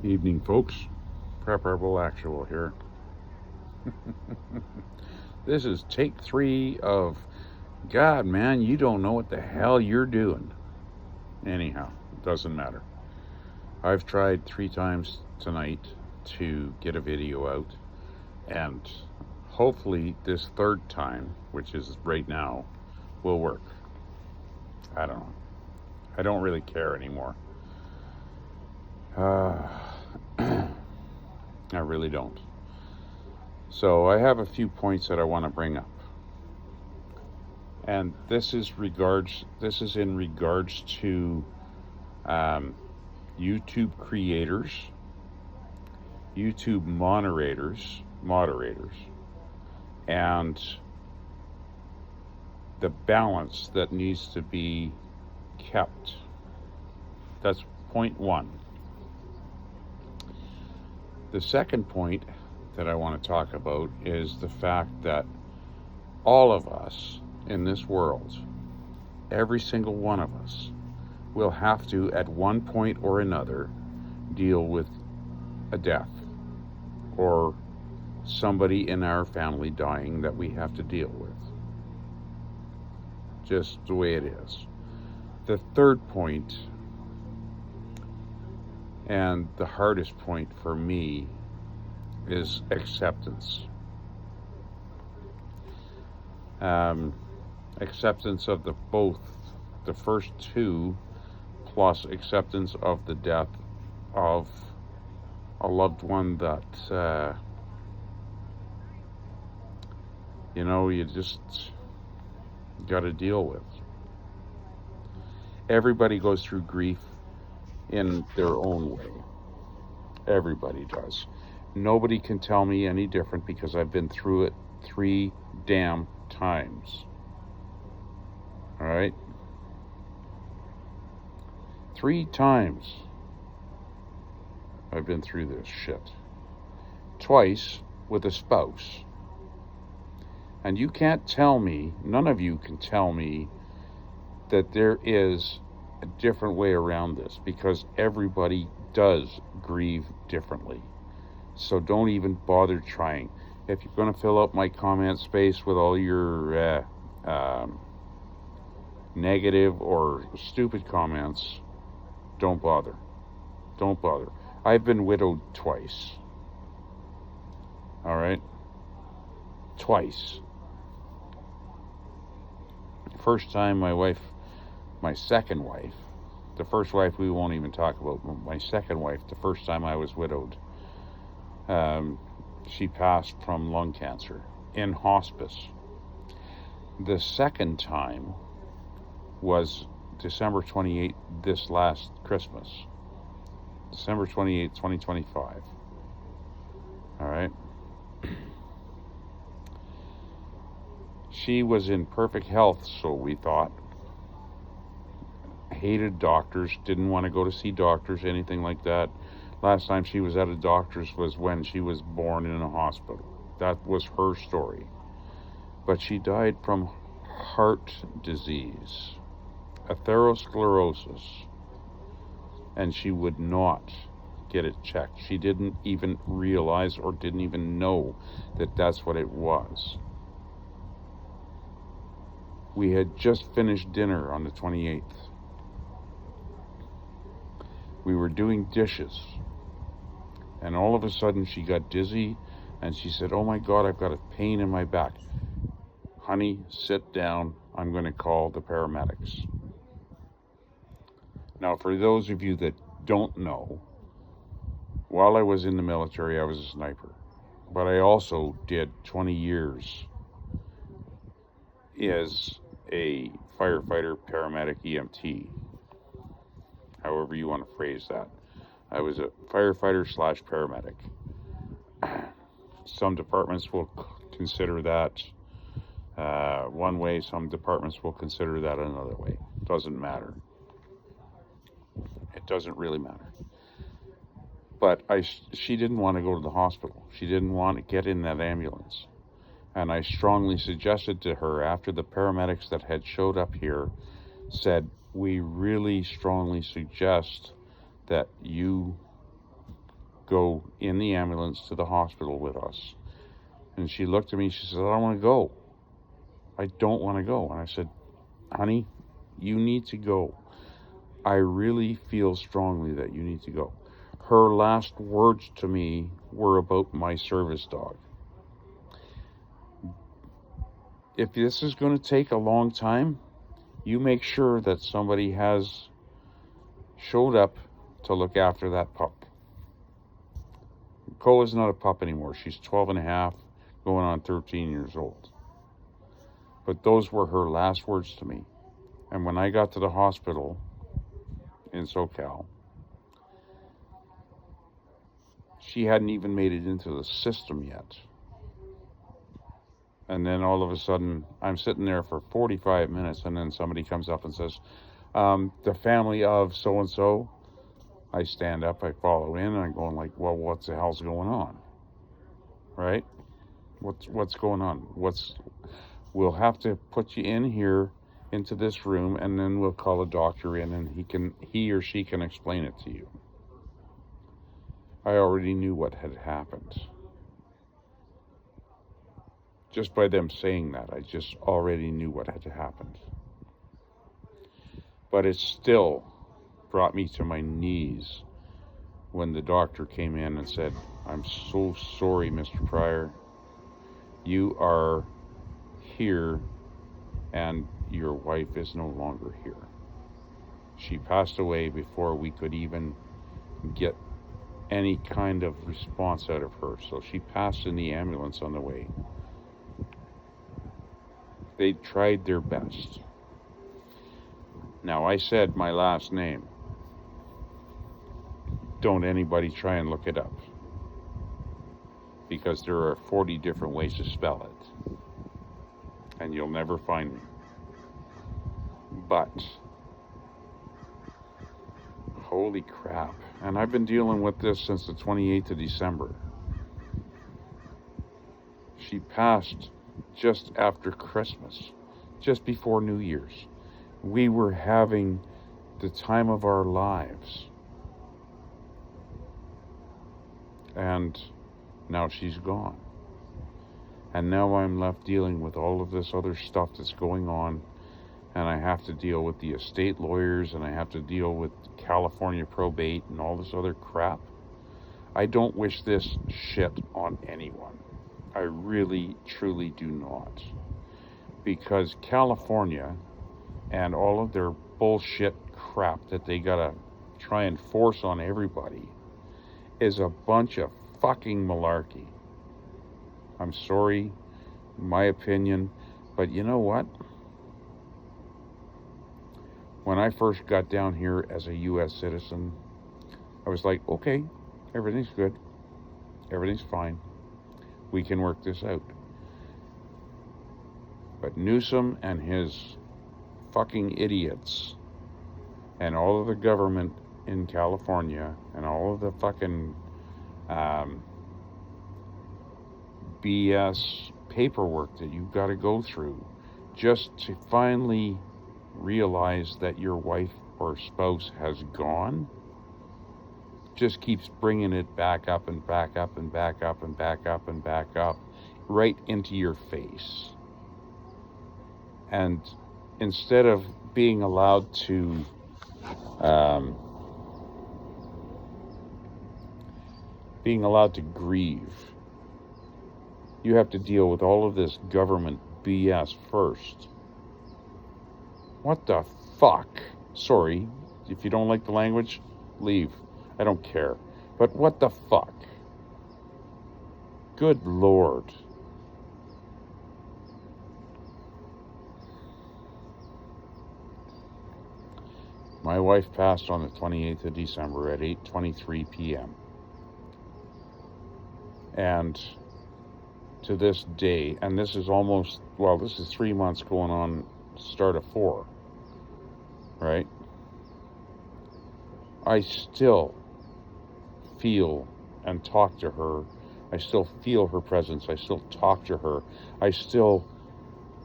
Evening, folks. Preparable Actual here. This is take 3 of God, man, you don't know what the hell you're doing. Anyhow, it doesn't matter. I've tried 3 times tonight to get a video out, and hopefully, this third time, which is right now, will work. I don't know. I don't really care anymore. I really don't. So I have a few points that I want to bring up, and this is in regards to YouTube creators, YouTube moderators, and the balance that needs to be kept. That's point one. The second point that I want to talk about is the fact that all of us in this world, every single one of us, will have to, at one point or another, deal with a death or somebody in our family dying that we have to deal with. Just the way it is. The third point, and the hardest point for me, is acceptance. Acceptance of both the first two, plus acceptance of the death of a loved one that you just got to deal with. Everybody goes through grief in their own way. Everybody does. Nobody can tell me any different because I've been through it 3 damn times. All right? 3 times I've been through this shit. Twice with a spouse. And you can't tell me, none of you can tell me, that there is a different way around this, because everybody does grieve differently. So don't even bother trying. If you're going to fill up my comment space with all your negative or stupid comments, don't bother. Don't bother. I've been widowed twice. All right? Twice. First time my second wife, the first wife we won't even talk about, my second wife, the first time I was widowed, she passed from lung cancer in hospice. The second time was December 28th, this last Christmas. December 28th, 2025. All right? She was in perfect health, so we thought. Hated doctors, didn't want to go to see doctors, anything like that. Last time she was at a doctor's was when she was born in a hospital. That was her story. But she died from heart disease, atherosclerosis, and she would not get it checked. She didn't even realize or didn't even know that that's what it was. We had just finished dinner on the 28th. We were doing dishes, and all of a sudden she got dizzy, and she said, "Oh my God, I've got a pain in my back." "Honey, sit down. I'm going to call the paramedics." Now, for those of you that don't know, while I was in the military, I was a sniper, but I also did 20 years as a firefighter, paramedic, EMT, however you want to phrase that. I was a firefighter slash paramedic. Some departments will consider that one way, some departments will consider that another way. Doesn't matter. It doesn't really matter. But she didn't want to go to the hospital. She didn't want to get in that ambulance. And I strongly suggested to her, after the paramedics that had showed up here said, "We really strongly suggest that you go in the ambulance to the hospital with us. And she looked at me, she said, I don't want to go. I don't want to go. And I said, honey, you need to go. I really feel strongly that you need to go. Her last words to me were about my service dog. If this is going to take a long time, you make sure that somebody has showed up to look after that pup. Cole is not a pup anymore. She's 12 and a half, going on 13 years old. But those were her last words to me. And when I got to the hospital in SoCal, she hadn't even made it into the system yet. And then all of a sudden, I'm sitting there for 45 minutes, and then somebody comes up and says, the family of so-and-so. I stand up, I follow in, and I'm going like, well, what the hell's going on? Right? What's going on? We'll have to put you in here into this room, and then we'll call a doctor in, and he or she can explain it to you. I already knew what had happened. Just by them saying that, I just already knew what had happened. But it still brought me to my knees when the doctor came in and said, I'm so sorry, Mr. Pryor. You are here and your wife is no longer here. She passed away before we could even get any kind of response out of her. So she passed in the ambulance on the way. They tried their best. Now, I said my last name. Don't anybody try and look it up, because there are 40 different ways to spell it, and you'll never find me. But holy crap. And I've been dealing with this since the 28th of December. She passed just after Christmas, just before New Year's. We were having the time of our lives. And now she's gone. And now I'm left dealing with all of this other stuff that's going on. And I have to deal with the estate lawyers, and I have to deal with California probate and all this other crap. I don't wish this shit on anyone. I really, truly do not. Because California and all of their bullshit crap that they gotta try and force on everybody is a bunch of fucking malarkey. I'm sorry, my opinion, but you know what? When I first got down here as a U.S. citizen, I was like, okay, everything's good. Everything's fine. We can work this out. But Newsom and his fucking idiots and all of the government in California and all of the fucking BS paperwork that you've got to go through just to finally realize that your wife or spouse has gone, just keeps bringing it back up and back up and back up and back up and back up right into your face. And instead of being allowed to grieve, you have to deal with all of this government BS first. What the fuck? Sorry, if you don't like the language, leave. I don't care. But what the fuck? Good Lord. My wife passed on the 28th of December at 8:23 p.m. And to this day, and this is almost, well, this is 3 months going on, start of 4, right? I still feel and talk to her. I still feel her presence. I still talk to her. I still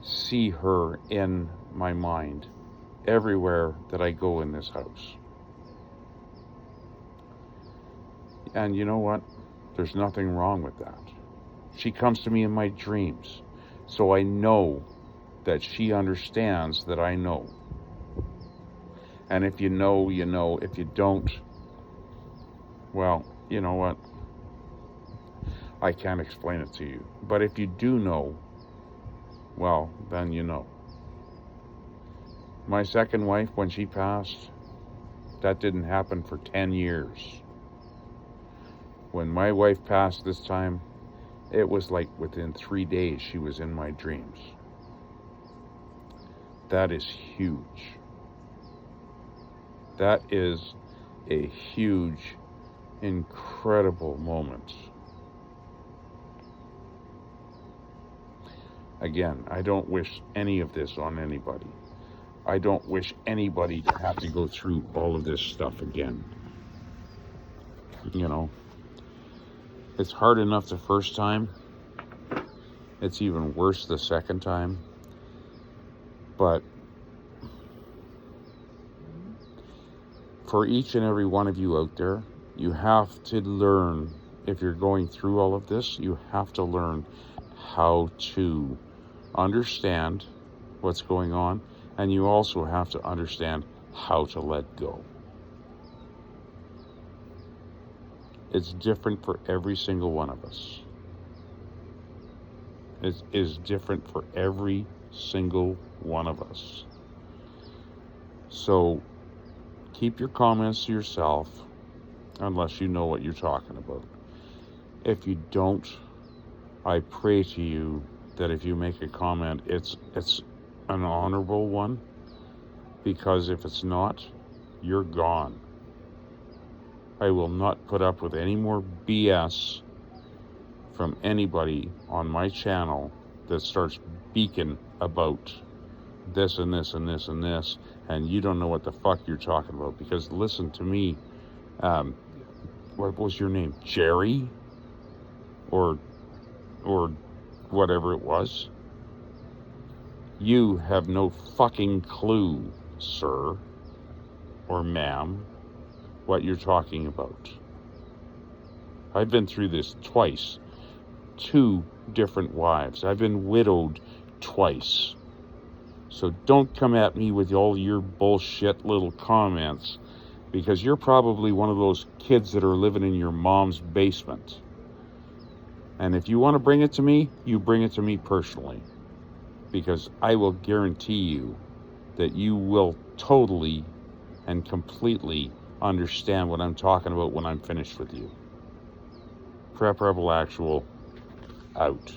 see her in my mind everywhere that I go in this house. And you know what? There's nothing wrong with that. She comes to me in my dreams. So I know that she understands that I know. And if you know, you know. If you don't, well, you know what? I can't explain it to you. But if you do know, well, then you know. My second wife, when she passed, that didn't happen for 10 years. When my wife passed this time, it was like within 3 days she was in my dreams. That is huge. That is a huge, incredible moment. Again, I don't wish any of this on anybody. I don't wish anybody to have to go through all of this stuff again. You know, it's hard enough the first time. It's even worse the second time. But for each and every one of you out there, you have to learn, if you're going through all of this, you have to learn how to understand what's going on, and you also have to understand how to let go. It's different for every single one of us. It is different for every single one of us. So keep your comments to yourself unless you know what you're talking about. If you don't, I pray to you that if you make a comment, it's an honorable one, because if it's not, you're gone. I will not put up with any more BS from anybody on my channel that starts beaking about this and this and this and this, and you don't know what the fuck you're talking about. Because listen to me, what was your name? Jerry? Or whatever it was. You have no fucking clue, sir or ma'am, what you're talking about. I've been through this twice. 2 different wives. I've been widowed twice. So don't come at me with all your bullshit little comments, because you're probably one of those kids that are living in your mom's basement. And if you want to bring it to me, you bring it to me personally, because I will guarantee you that you will totally and completely understand what I'm talking about when I'm finished with you. Prep Rebel Actual, out.